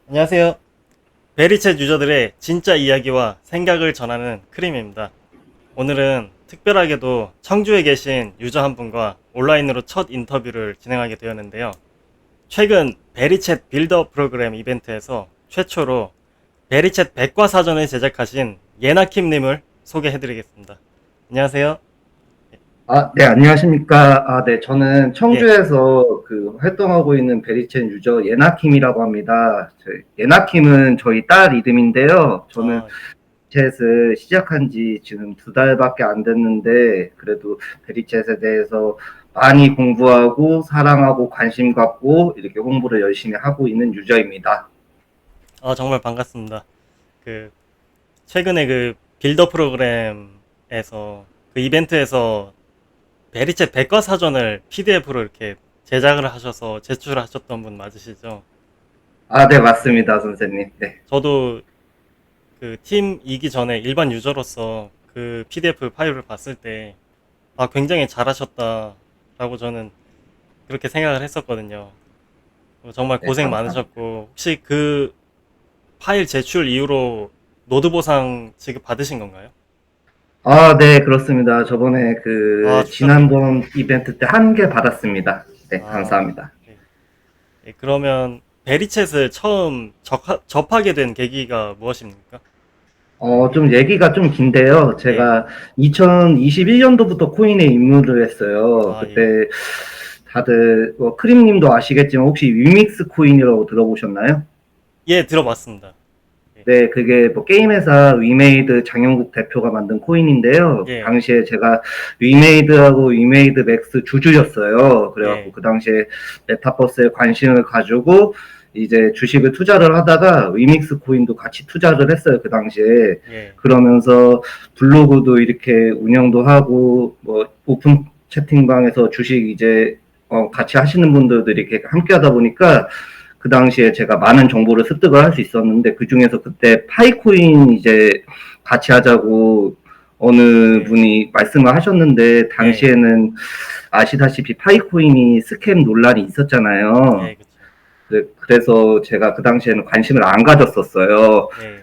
안녕하세요. 베리챗 유저들의 진짜 이야기와 생각을 전하는 크림입니다. 오늘은 특별하게도 청주에 계신 유저 한 분과 온라인으로 첫 인터뷰를 진행하게 되었는데요. 최근 베리챗 빌더 프로그램 이벤트에서 최초로 베리챗 백과사전을 제작하신 예나킴님을 소개해드리겠습니다. 안녕하세요. 네, 안녕하십니까. 네, 저는 예. 청주에서 활동하고 있는 베리첸 유저 예나킴이라고 합니다. 예나킴은 저희 딸 이름인데요. 저는 아, 베리챗을 시작한 지 지금 2달밖에 안 됐는데, 그래도 베리챗에 대해서 많이 공부하고, 사랑하고, 관심 갖고, 이렇게 홍보를 열심히 하고 있는 유저입니다. 정말 반갑습니다. 그 최근에 그 빌더 프로그램에서 그 이벤트에서 베리챗 백과사전을 PDF로 이렇게 제작을 하셔서 제출하셨던 분 맞으시죠? 네, 네. 맞습니다, 선생님. 네. 저도 그 팀이기 전에 일반 유저로서 그 PDF 파일을 봤을 때, 굉장히 잘하셨다라고 저는 그렇게 생각을 했었거든요. 정말 네, 고생 감사합니다. 많으셨고, 혹시 그 파일 제출 이후로 노드 보상 지급 받으신 건가요? 네, 그렇습니다. 저번에 축하드립니다. 지난번 이벤트 때 한 개 받았습니다. 네, 아, 감사합니다. 네. 예, 그러면 베리챗을 처음 접하게 된 계기가 무엇입니까? 좀 얘기가 좀 긴데요. 예. 제가 2021년도부터 코인에 입문을 했어요. 예. 그때 다들, 크림님도 아시겠지만 혹시 위믹스 코인이라고 들어보셨나요? 예, 들어봤습니다. 예. 네, 그게 뭐 게임회사 위메이드 장영국 대표가 만든 코인인데요. 예. 당시에 제가 위메이드하고 위메이드 맥스 주주였어요. 그래갖고 예. 그 당시에 메타버스에 관심을 가지고 이제 주식을 투자를 하다가 위믹스 코인도 같이 투자를 했어요. 그 당시에. 예. 그러면서 블로그도 이렇게 운영도 하고 뭐 오픈 채팅방에서 주식 이제 같이 하시는 분들도 이렇게 함께 하다 보니까 그 당시에 제가 많은 정보를 습득을 할 수 있었는데 그 중에서 그때 파이코인 이제 같이 하자고 어느 예. 분이 말씀을 하셨는데 예. 당시에는 아시다시피 파이코인이 스캠 논란이 있었잖아요. 예, 그쵸. 그래서 제가 그 당시에는 관심을 안 가졌었어요. 예.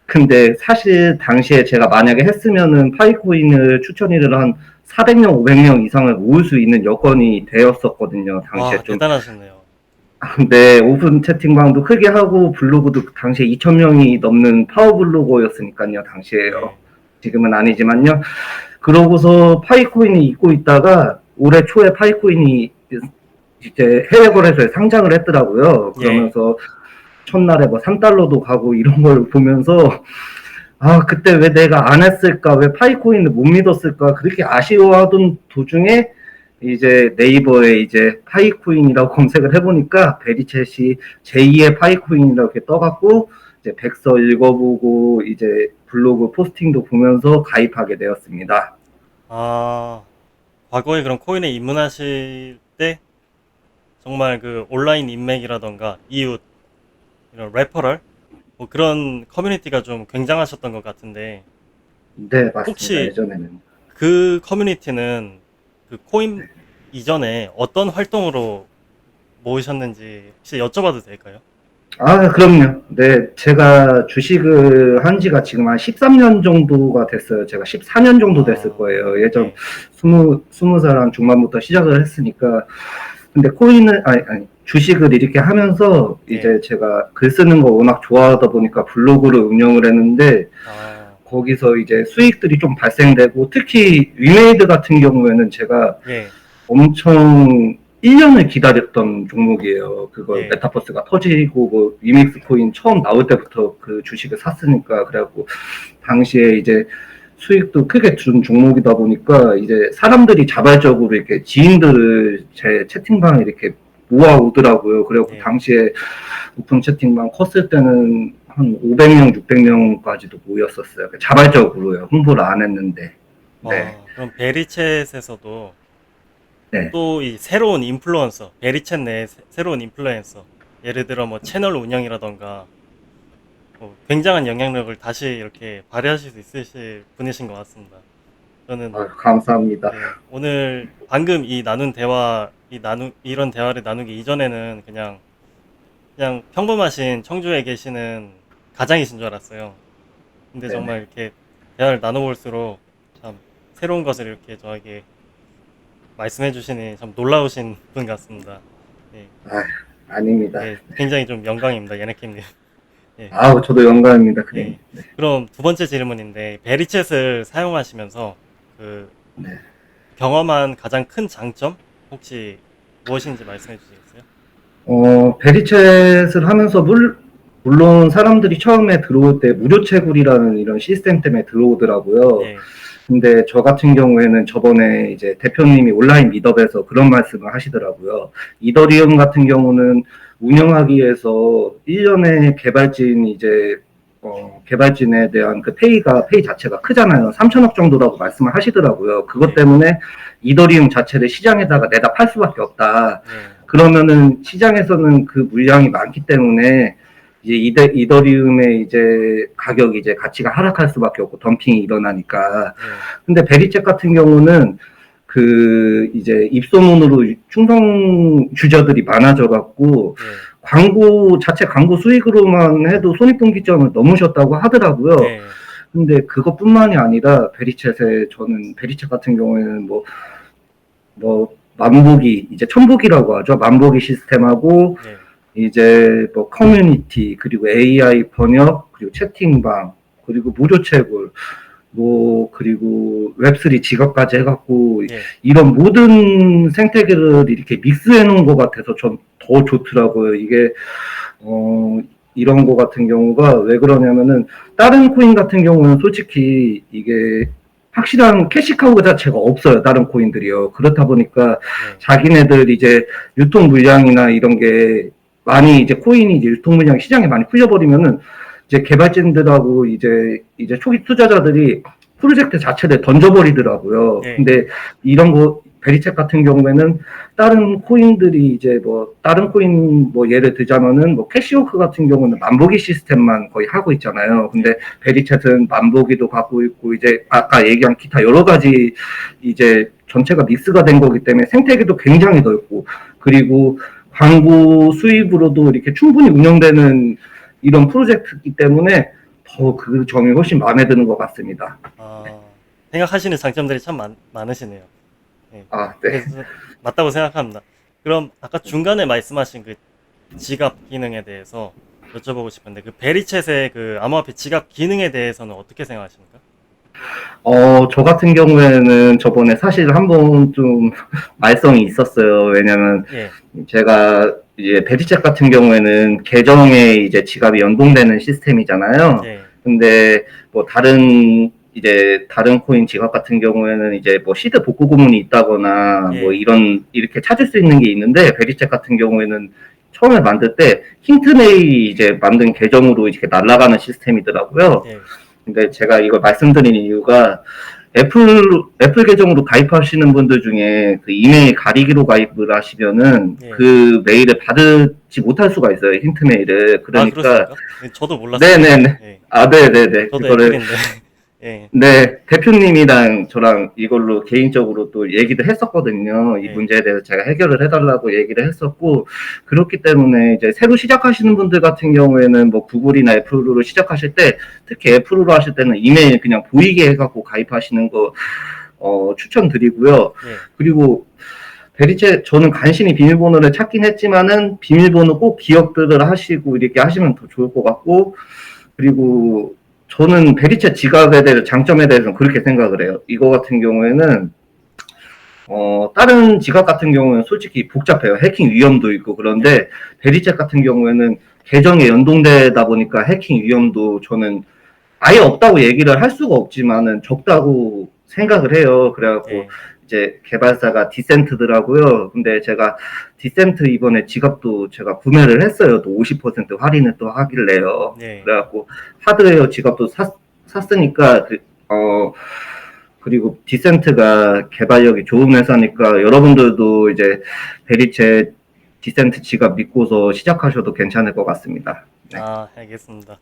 근데 사실 당시에 제가 만약에 했으면은 파이코인을 추천위를 한 400명, 500명 이상을 모을 수 있는 여건이 되었었거든요. 당시에 와, 좀 대단하셨네요. 네, 오픈 채팅방도 크게 하고 블로그도 당시에 2,000명이 넘는 파워블로거였으니까요, 당시에요. 예. 지금은 아니지만요. 그러고서 파이코인이 잊고 있다가 올해 초에 파이코인이 이제 해외 거래소에 상장을 했더라고요. 예. 그러면서 첫날에 뭐 3달러도 가고 이런 걸 보면서 그때 왜 내가 안 했을까? 왜 파이코인을 못 믿었을까? 그렇게 아쉬워하던 도중에 이제 네이버에 이제 파이코인이라고 검색을 해보니까 베리챗이 제2의 파이코인이라고 이렇게 떠갖고 이제 백서 읽어보고 이제 블로그 포스팅도 보면서 가입하게 되었습니다. 아, 과거에 그런 코인에 입문하실 때 정말 그 온라인 인맥이라던가 이웃, 이런 레퍼럴, 뭐 그런 커뮤니티가 좀 굉장하셨던 것 같은데, 네, 맞습니다. 혹시 예전에는. 그 커뮤니티는 그 코인 이전에 어떤 활동으로 모으셨는지 혹시 여쭤봐도 될까요? 그럼요. 네, 제가 주식을 한 지가 지금 한 13년 정도가 됐어요. 제가 14년 정도 됐을 거예요. 예전 예. 20살 한 중반부터 시작을 했으니까. 근데 주식을 이렇게 하면서 예. 이제 제가 글 쓰는 거 워낙 좋아하다 보니까 블로그를 운영을 했는데 아, 거기서 이제 수익들이 좀 발생되고 특히 위메이드 같은 경우에는 제가 예. 엄청 1년을 기다렸던 종목이에요. 그걸 예. 메타버스가 터지고 뭐 위믹스 코인 처음 나올 때부터 그 주식을 샀으니까 그래갖고 당시에 이제 수익도 크게 준 종목이다 보니까 이제 사람들이 자발적으로 이렇게 지인들을 제 채팅방에 이렇게 모아오더라고요. 그래갖고 예. 당시에 오픈 채팅방 컸을 때는 한 500명, 600명까지도 모였었어요. 자발적으로요. 홍보를 안 했는데. 네. 그럼 베리챗에서도 네. 또 이 새로운 인플루언서, 베리챗 내 새로운 인플루언서, 예를 들어 뭐 채널 운영이라던가 뭐 굉장한 영향력을 다시 이렇게 발휘하실 수 있으실 분이신 것 같습니다. 저는 감사합니다. 예, 오늘 방금 이 나눈 대화, 이런 대화를 나누기 이전에는 그냥 그냥 평범하신 청주에 계시는 가장이신 줄 알았어요. 근데 네네. 정말 이렇게 대화를 나눠볼수록 참 새로운 것을 이렇게 저에게 말씀해 주시니 참 놀라우신 분 같습니다. 예, 아, 아닙니다. 예, 굉장히 좀 영광입니다, 예네킴님. 예, 아우, 저도 영광입니다, 그림. 예. 그럼 두 번째 질문인데, 베리챗을 사용하시면서 그 네. 경험한 가장 큰 장점 혹시 무엇인지 말씀해 주시겠어요? 베리챗을 하면서 물론 사람들이 처음에 들어올 때 무료 채굴이라는 이런 시스템 때문에 들어오더라고요. 예, 근데 저 같은 경우에는 저번에 이제 대표님이 온라인 미덕에서 그런 말씀을 하시더라고요. 이더리움 같은 경우는 운영하기 위해서 1년에 개발진에 대한 그 페이 자체가 크잖아요. 3천억 정도라고 말씀을 하시더라고요. 그것 예, 때문에 이더리움 자체를 시장에다가 내다 팔 수밖에 없다. 예, 그러면은 시장에서는 그 물량이 많기 때문에 이제 이더리움의 이제 가격이 이제 가치가 하락할 수밖에 없고 덤핑이 일어나니까. 예, 근데 베리챗 같은 경우는 그 이제 입소문으로 충성 주저들이 많아져 갖고 예, 광고 수익으로만 해도 손익분기점을 넘으셨다고 하더라고요. 예, 근데 그것뿐만이 아니라 저는 베리챗 같은 경우에는 만보기, 이제 천보기라고 하죠. 만보기 시스템하고, 예, 이제 커뮤니티, 그리고 AI 번역, 그리고 채팅방, 그리고 무료 채굴, 그리고 웹3 지갑까지 해갖고, 예, 이런 모든 생태계를 이렇게 믹스해 놓은 것 같아서 전 더 좋더라고요. 이게, 이런 거 같은 경우가 왜 그러냐면은, 다른 코인 같은 경우는 솔직히 이게 확실한 캐시카우 자체가 없어요. 다른 코인들이요. 그렇다 보니까 예, 자기네들 이제 유통 물량이나 이런 게 많이 이제 코인이 이제 유통 물량 시장에 많이 풀려버리면은 이제 개발진들하고 이제 초기 투자자들이 프로젝트 자체를 던져버리더라고요. 예, 근데 이런 거 베리챗 같은 경우에는 다른 코인들이 이제 다른 코인 예를 들자면은 캐시워크 같은 경우는 만보기 시스템만 거의 하고 있잖아요. 근데 베리챗은 만보기도 갖고 있고 이제 아까 얘기한 기타 여러 가지 이제 전체가 믹스가 된 거기 때문에 생태계도 굉장히 넓고 그리고 광고 수입으로도 이렇게 충분히 운영되는 이런 프로젝트이기 때문에 더 그 점이 훨씬 마음에 드는 것 같습니다. 아, 생각하시는 장점들이 참 많으시네요. 예, 아, 네. 그래서 맞다고 생각합니다. 그럼 아까 중간에 말씀하신 그 지갑 기능에 대해서 여쭤보고 싶은데, 그 베리챗의 그 암호화폐 지갑 기능에 대해서는 어떻게 생각하십니까? 저 같은 경우에는 저번에 사실 한번 좀 말썽이 있었어요. 왜냐면 예, 제가 이제 베리챗 같은 경우에는 계정에 이제 지갑이 연동되는 시스템이잖아요. 예, 근데 다른 코인 지갑 같은 경우에는 이제 시드 복구 구문이 있다거나 예, 이렇게 찾을 수 있는 게 있는데 베리챗 같은 경우에는 처음에 만들 때 힌트메일이 이제 만든 계정으로 이렇게 날아가는 시스템이더라고요. 예, 근데 제가 이걸 말씀드린 이유가 애플 계정으로 가입하시는 분들 중에 그 이메일 가리기로 가입을 하시면은 예. 그 메일을 받지 못할 수가 있어요. 힌트 메일을. 아, 그러니까, 그렇습니까? 예, 저도 몰랐습니다. 네네네. 예, 아, 네네네. 저도 그거를 애플인데. 예, 네, 대표님이랑 저랑 이걸로 개인적으로 또 얘기도 했었거든요. 이 예, 문제에 대해서 제가 해결을 해달라고 얘기를 했었고, 그렇기 때문에 이제 새로 시작하시는 분들 같은 경우에는 구글이나 애플로 시작하실 때, 특히 애플로 하실 때는 이메일 그냥 보이게 해갖고 가입하시는 거, 추천드리고요. 예, 그리고 저는 간신히 비밀번호를 찾긴 했지만은 비밀번호 꼭 기억들을 하시고 이렇게 하시면 더 좋을 것 같고, 그리고 저는 베리챗 지갑에 대해서 장점에 대해서는 그렇게 생각을 해요. 이거 같은 경우에는 다른 지갑 같은 경우는 솔직히 복잡해요. 해킹 위험도 있고 그런데 베리챗 같은 경우에는 계정에 연동되다 보니까 해킹 위험도 저는 아예 없다고 얘기를 할 수가 없지만은 적다고 생각을 해요. 그래갖고 예, 이제 개발사가 디센트더라고요. 근데 제가 디센트 이번에 지갑도 제가 구매를 했어요. 또 50% 할인을 또 하길래요. 예. 그래갖고 하드웨어 지갑도 샀으니까 그리고 디센트가 개발력이 좋은 회사니까 여러분들도 이제 베리챗 디센트 지갑 믿고서 시작하셔도 괜찮을 것 같습니다. 네. 아, 알겠습니다.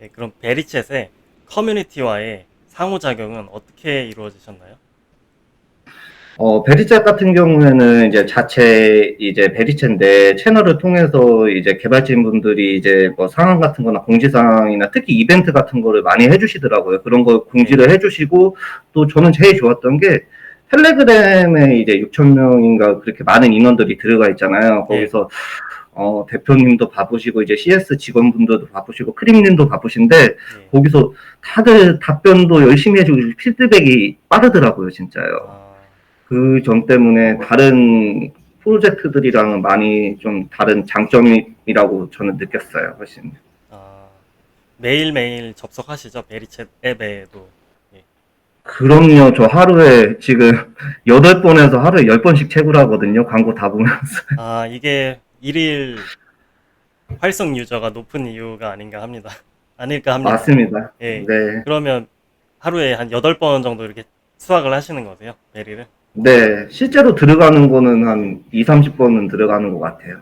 예, 그럼 베리챗의 커뮤니티와의 상호작용은 어떻게 이루어지셨나요? 베리챗 같은 경우에는 이제 자체 이제 베리챗인데 채널을 통해서 이제 개발진분들이 이제 뭐 상황 같은 거나 공지사항이나 특히 이벤트 같은 거를 많이 해주시더라고요. 그런 거 공지를 해주시고 또 저는 제일 좋았던 게 텔레그램에 이제 6천 명인가 그렇게 많은 인원들이 들어가 있잖아요. 거기서 대표님도 바쁘시고 이제 CS 직원분들도 바쁘시고 크림님도 바쁘신데 거기서 다들 답변도 열심히 해주고 피드백이 빠르더라고요, 진짜요. 그 점 때문에 다른 프로젝트들이랑은 많이 좀 다른 장점이라고 저는 느꼈어요, 훨씬. 매일매일 접속하시죠? 베리챗 앱에도. 그럼요. 저 하루에 지금 8번에서 하루에 10번씩 체크를 하거든요. 광고 다 보면서. 이게 일일 활성 유저가 높은 이유가 아닌가 합니다. 아닐까 합니다. 맞습니다. 예. 네. 그러면 하루에 한 8번 정도 이렇게 수확을 하시는 거세요? 베리를? 네. 실제로 들어가는 거는 한 2, 30번은 들어가는 것 같아요.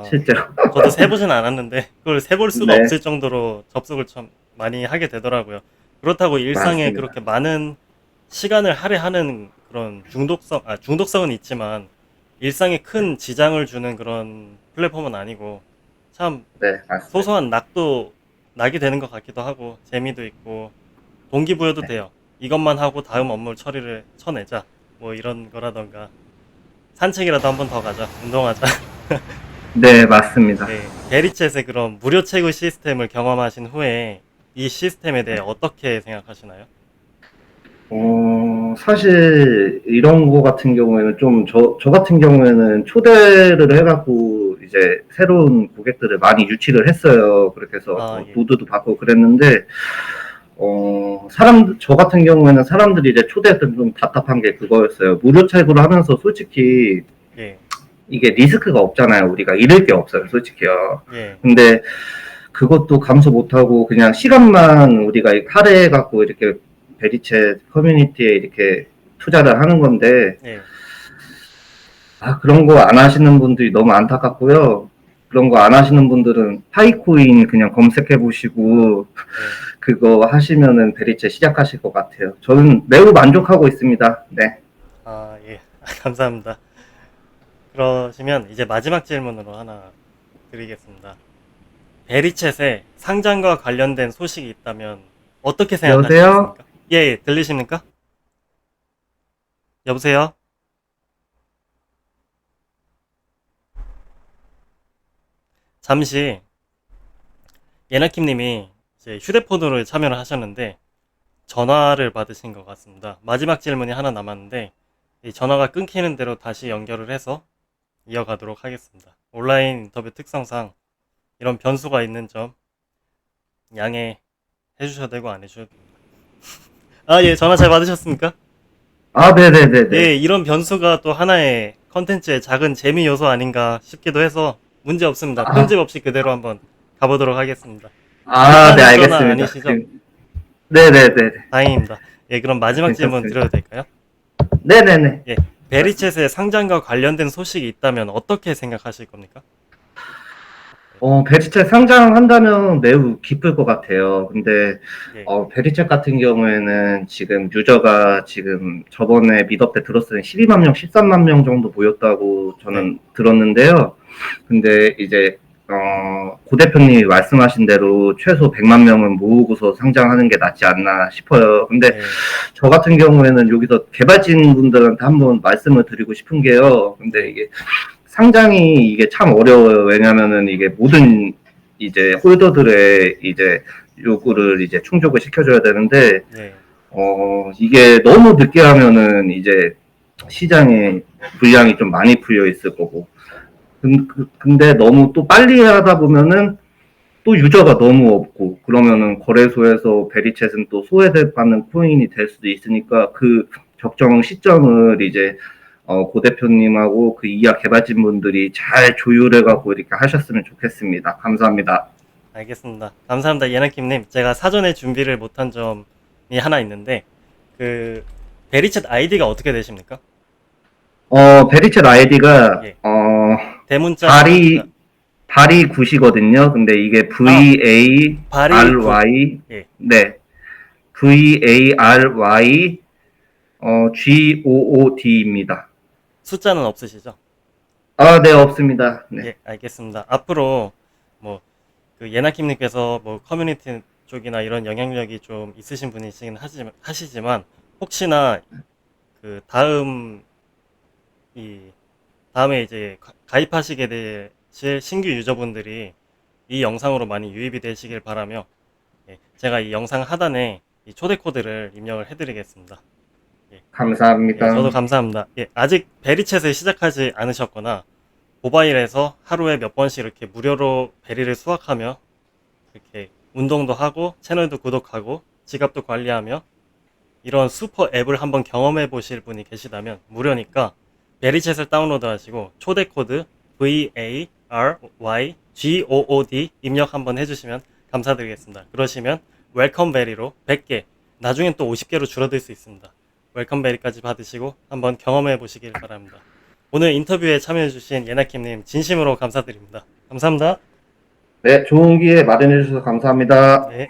실제로. 저도 세보진 않았는데 그걸 세볼 수가 네. 없을 정도로 접속을 참 많이 하게 되더라고요. 그렇다고 일상에 맞습니다. 그렇게 많은 시간을 할애하는 그런 중독성은 있지만 일상에 큰 지장을 주는 그런 플랫폼은 아니고 참 네, 맞습니다. 소소한 낙도 나게 되는 것 같기도 하고 재미도 있고 동기부여도 네. 돼요. 이것만 하고 다음 업무 처리를 쳐내자 뭐 이런 거라던가 산책이라도 한 번 더 가자, 운동하자. 네, 맞습니다. 네, 베리챗의 그런 무료 채굴 시스템을 경험하신 후에 이 시스템에 대해 어떻게 생각하시나요? 사실 이런 거 같은 경우에는 좀 저 같은 경우에는 초대를 해갖고 이제 새로운 고객들을 많이 유치를 했어요. 그렇게 해서 예. 노드도 받고 그랬는데, 저 같은 경우에는 사람들이 이제 초대했을 때 좀 답답한 게 그거였어요. 무료 채굴을 하면서 솔직히 예. 이게 리스크가 없잖아요. 우리가 잃을 게 없어요. 솔직히요. 예. 근데 그것도 감소 못하고 그냥 시간만 우리가 할애해갖고 이렇게 베리챗 커뮤니티에 이렇게 투자를 하는 건데, 예. 그런 거 안 하시는 분들이 너무 안타깝고요. 그런 거 안 하시는 분들은 파이코인 그냥 검색해 보시고 그거 하시면은 베리챗 시작하실 것 같아요. 저는 매우 만족하고 있습니다. 네. 예. 감사합니다. 그러시면 이제 마지막 질문으로 하나 드리겠습니다. 베리챗에 상장과 관련된 소식이 있다면 어떻게 생각하시겠습니까? 예, 들리십니까? 여보세요? 잠시 예나킴님이 이제 휴대폰으로 참여를 하셨는데 전화를 받으신 것 같습니다. 마지막 질문이 하나 남았는데 이 전화가 끊기는 대로 다시 연결을 해서 이어가도록 하겠습니다. 온라인 인터뷰 특성상 이런 변수가 있는 점 양해해 주셔도 되고 안 해주셔도 됩니다. 예, 전화 잘 받으셨습니까? 네네네. 예, 이런 변수가 또 하나의 컨텐츠의 작은 재미 요소 아닌가 싶기도 해서 문제 없습니다. 편집 없이 그대로 한번 가보도록 하겠습니다. 네, 알겠습니다. 아니시죠? 네네네. 다행입니다. 예, 그럼 마지막 질문 드려도 될까요? 네네네. 예, 베리챗의 상장과 관련된 소식이 있다면 어떻게 생각하실 겁니까? 베리챗 상장한다면 매우 기쁠 것 같아요. 근데, 예. 베리챗 같은 경우에는 지금 유저가 지금 저번에 미덕 때 들었을 때 12만 명, 13만 명 정도 모였다고 저는 들었는데요. 근데 이제, 고 대표님이 말씀하신 대로 최소 100만 명은 모으고서 상장하는 게 낫지 않나 싶어요. 근데 저 같은 경우에는 여기서 개발진 분들한테 한번 말씀을 드리고 싶은 게요. 근데 이게 상장이 이게 참 어려워요. 왜냐면은 이게 모든 이제 홀더들의 이제 요구를 이제 충족을 시켜줘야 되는데, 이게 너무 늦게 하면은 이제 시장에 불량이 좀 많이 풀려 있을 거고. 근데 너무 또 빨리 하다 보면은 또 유저가 너무 없고, 그러면은 거래소에서 베리챗은 또 소외받는 코인이 될 수도 있으니까 그 적정 시점을 이제 고 대표님하고 그 이하 개발진 분들이 잘 조율해가고 이렇게 하셨으면 좋겠습니다. 감사합니다. 알겠습니다. 감사합니다. 예나킴님. 제가 사전에 준비를 못한 점이 하나 있는데, 그, 베리챗 아이디가 어떻게 되십니까? 베리챗 아이디가, 대문자. 발이 9시거든요. 근데 이게 VARY, 네. VARY, GOOD입니다. 숫자는 없으시죠? 아, 네, 없습니다. 네. 예, 알겠습니다. 앞으로 뭐 그 예나킴님께서 뭐 커뮤니티 쪽이나 이런 영향력이 좀 있으신 분이시긴 하시지만 혹시나 그 다음에 이제 가입하시게 되실 신규 유저분들이 이 영상으로 많이 유입이 되시길 바라며 예, 제가 이 영상 하단에 이 초대 코드를 입력을 해드리겠습니다. 예, 감사합니다. 저도 감사합니다. 예, 아직 베리챗을 시작하지 않으셨거나 모바일에서 하루에 몇 번씩 이렇게 무료로 베리를 수확하며 이렇게 운동도 하고 채널도 구독하고 지갑도 관리하며 이런 슈퍼 앱을 한번 경험해 보실 분이 계시다면 무료니까 베리챗을 다운로드 하시고 초대 코드 VARYGOOD 입력 한번 해주시면 감사드리겠습니다. 그러시면 웰컴 베리로 100개, 나중엔 또 50개로 줄어들 수 있습니다. 웰컴 베리까지 받으시고 한번 경험해 보시길 바랍니다. 오늘 인터뷰에 참여해주신 예나킴님 진심으로 감사드립니다. 감사합니다. 네, 좋은 기회 마련해 주셔서 감사합니다. 네.